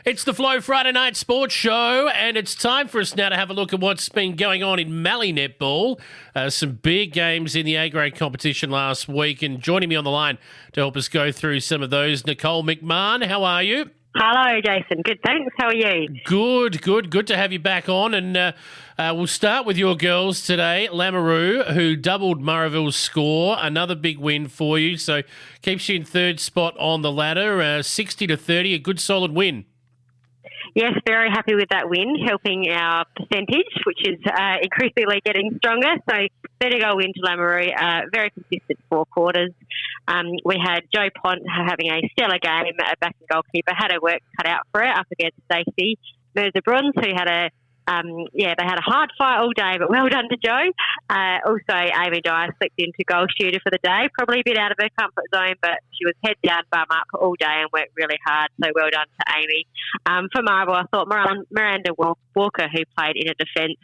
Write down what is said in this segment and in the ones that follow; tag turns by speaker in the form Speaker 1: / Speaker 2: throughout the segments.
Speaker 1: It's the Flow Friday Night Sports Show, and it's time for us now to have a look at what's been going on in Mallee Netball. Some big games in the A-grade competition last week, and joining me on the line to help us go through some of those, Nicole McMahon. How are you?
Speaker 2: Hello, Jason. Good, thanks. How are you?
Speaker 1: Good to have you back on. And we'll start with your girls today. Lamoureux, who doubled Murrayville's score, another big win for you. So keeps you in third spot on the ladder, 60-30, a good solid win.
Speaker 2: Yes, very happy with that win, helping our percentage, which is increasingly getting stronger. So 30-goal win to Lamoureux, very consistent 4 quarters. We had Jo Pont having a stellar game, a backing goalkeeper, had her work cut out for her up against Stacey Merzer-Bruns, who had they had a hard fight all day, but well done to Jo. Also, Amy Dyer slipped into goal shooter for the day, probably a bit out of her comfort zone, but she was head down, bum up all day and worked really hard, so well done to Amy. For Marvel, I thought Miranda Walker, who played in a defence,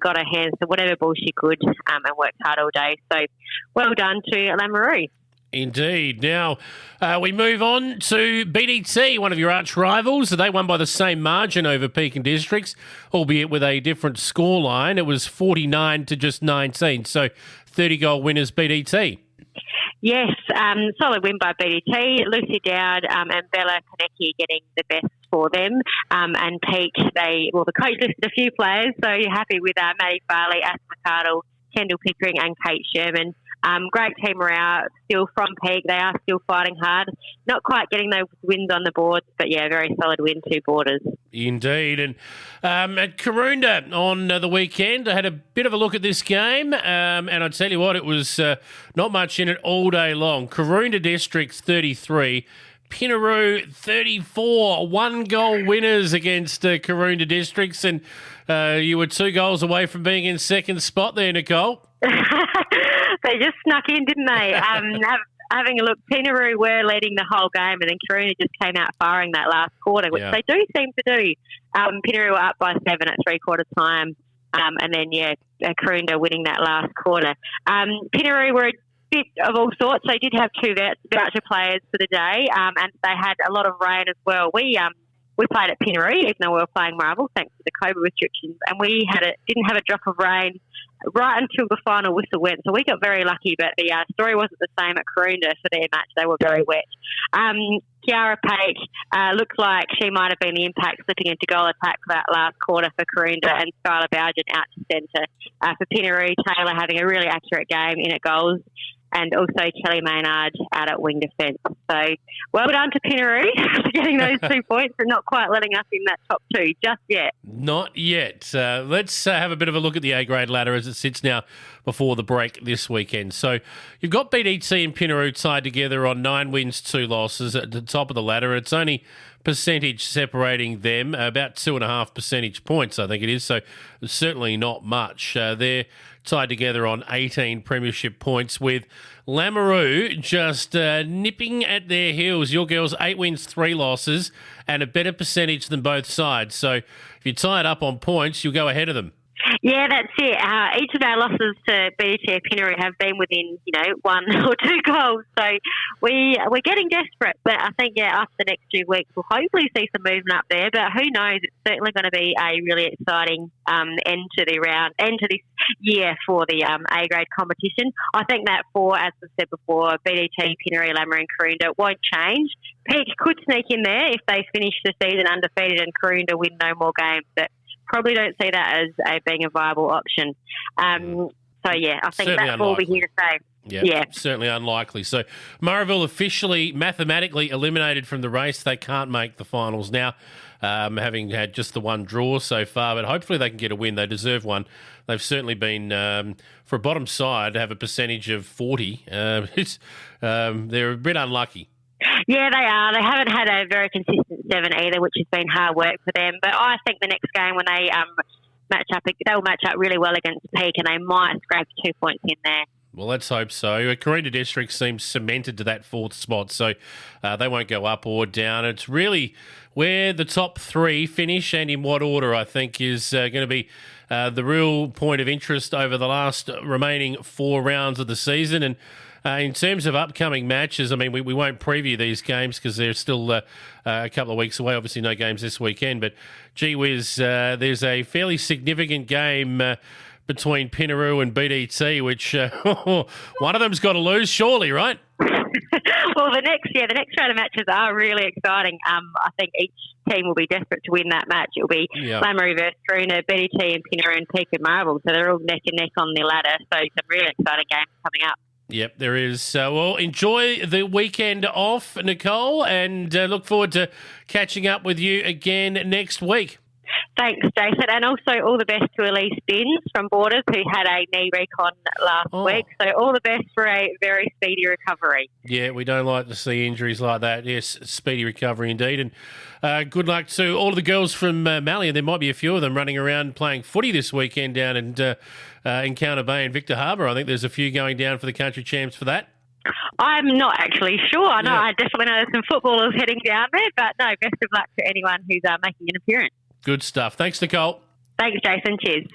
Speaker 2: got her hands to whatever ball she could and worked hard all day, so well done to Lamoureux.
Speaker 1: Indeed. Now, we move on to BDT, one of your arch rivals. They won by the same margin over Pekin Districts, albeit with a different scoreline. It was 49 to just 19, so 30-goal winners BDT.
Speaker 2: Yes, solid win by BDT. Lucy Dowd and Bella Konecki getting the best for them. And Peak, the coach listed a few players, so you're happy with Maddie Farley, Ash McArdle, Kendall Pickering and Kate Sherman. Great team morale still from Peak. They are still fighting hard. Not quite getting those wins on the board, but yeah, very solid win to Borders. Indeed.
Speaker 1: And at Karoonda on the weekend, I had a bit of a look at this game, and I tell you what, it was not much in it all day long. Karoonda Districts 33, Pinaroo 34, 1-goal winners against Karoonda Districts, and you were 2 goals away from being in second spot there, Nicole.
Speaker 2: They just snuck in, didn't they? Having a look, Pinaroo were leading the whole game, and then Karoonda just came out firing that last quarter, which they do seem to do. Pinaroo were up by 7 at 3/4 time, and then, Karoonda winning that last quarter. Pinaroo were a bit of all sorts. They did have 2 voucher players for the day, and they had a lot of rain as well. We played at Pinaroo, even though we were playing Marvel, thanks to the COVID restrictions, and we didn't have a drop of rain right until the final whistle went. So we got very lucky, but the story wasn't the same at Karoonda for their match. They were very wet. Kiara Pate looks like she might have been the impact slipping into goal attack for that last quarter for Karoonda, and Skylar Bowden out to centre. For Pinaroo, Taylor having a really accurate game in at goals, and also Kelly Maynard out at wing defence. So well done to Pinaroo for getting those 2 points and not quite letting us in that top 2 just yet.
Speaker 1: Not yet. Let's have a bit of a look at the A-grade ladder as it sits now before the break this weekend. So you've got BDT and Pinaroo tied together on 9 wins, 2 losses at the top of the ladder. It's only percentage separating them, about 2.5 percentage points, I think it is. So certainly not much. They're tied together on 18 premiership points, with Lamoureux just nipping at their heels. Your girls 8 wins, 3 losses, and a better percentage than both sides. So if you tie it up on points, you'll go ahead of them.
Speaker 2: Yeah, that's it. Each of our losses to BDT and Pinaroo have been within, 1 or 2 goals. So we're getting desperate. But I think, after the next 2 weeks, we'll hopefully see some movement up there. But who knows? It's certainly going to be a really exciting end to this year for the A-grade competition. I think that as I said before, BDT, Pinaroo, Lamoureux and Karoonda won't change. Peak could sneak in there if they finish the season undefeated and Karoonda win no more games. But probably don't see that as being a viable option. I think certainly that's all we're here to say.
Speaker 1: Yeah, certainly unlikely. So Murrayville officially, mathematically eliminated from the race. They can't make the finals now, having had just the 1 draw so far, but hopefully they can get a win. They deserve one. They've certainly been, for a bottom side, to have a percentage of 40. They're a bit unlucky.
Speaker 2: Yeah, they are. They haven't had a very consistent 7 either, which has been hard work for them. But I think the next game when they they'll match up really well against Peak, and they might scrape 2 points in there.
Speaker 1: Well, let's hope so. Karoonda District seems cemented to that 4th spot, so they won't go up or down. It's really where the top 3 finish and in what order, I think, is going to be the real point of interest over the last remaining 4 rounds of the season. And In terms of upcoming matches, I mean, we won't preview these games because they're still a couple of weeks away. Obviously, no games this weekend. But, gee whiz, there's a fairly significant game between Pinaroo and BDT, which one of them's got to lose, surely, right?
Speaker 2: Well, the next round of matches are really exciting. I think each team will be desperate to win that match. It'll be Lamoureux versus Troona, BDT and Pinaroo and Peak and Marvel. So they're all neck and neck on the ladder. So some really exciting games coming up. Yep,
Speaker 1: there is. Well, enjoy the weekend off, Nicole, and look forward to catching up with you again next week.
Speaker 2: Thanks, Jason. And also all the best to Elise Binns from Borders, who had a knee recon last week. So all the best for a very speedy recovery.
Speaker 1: Yeah, we don't like to see injuries like that. Yes, speedy recovery indeed. And good luck to all of the girls from Mallee. There might be a few of them running around playing footy this weekend down in Encounter Bay and Victor Harbour. I think there's a few going down for the country champs for that.
Speaker 2: I'm not actually sure. I know I definitely know there's some footballers heading down there, but no, best of luck to anyone who's making an appearance.
Speaker 1: Good stuff. Thanks, Nicole.
Speaker 2: Thanks, Jason. Cheers.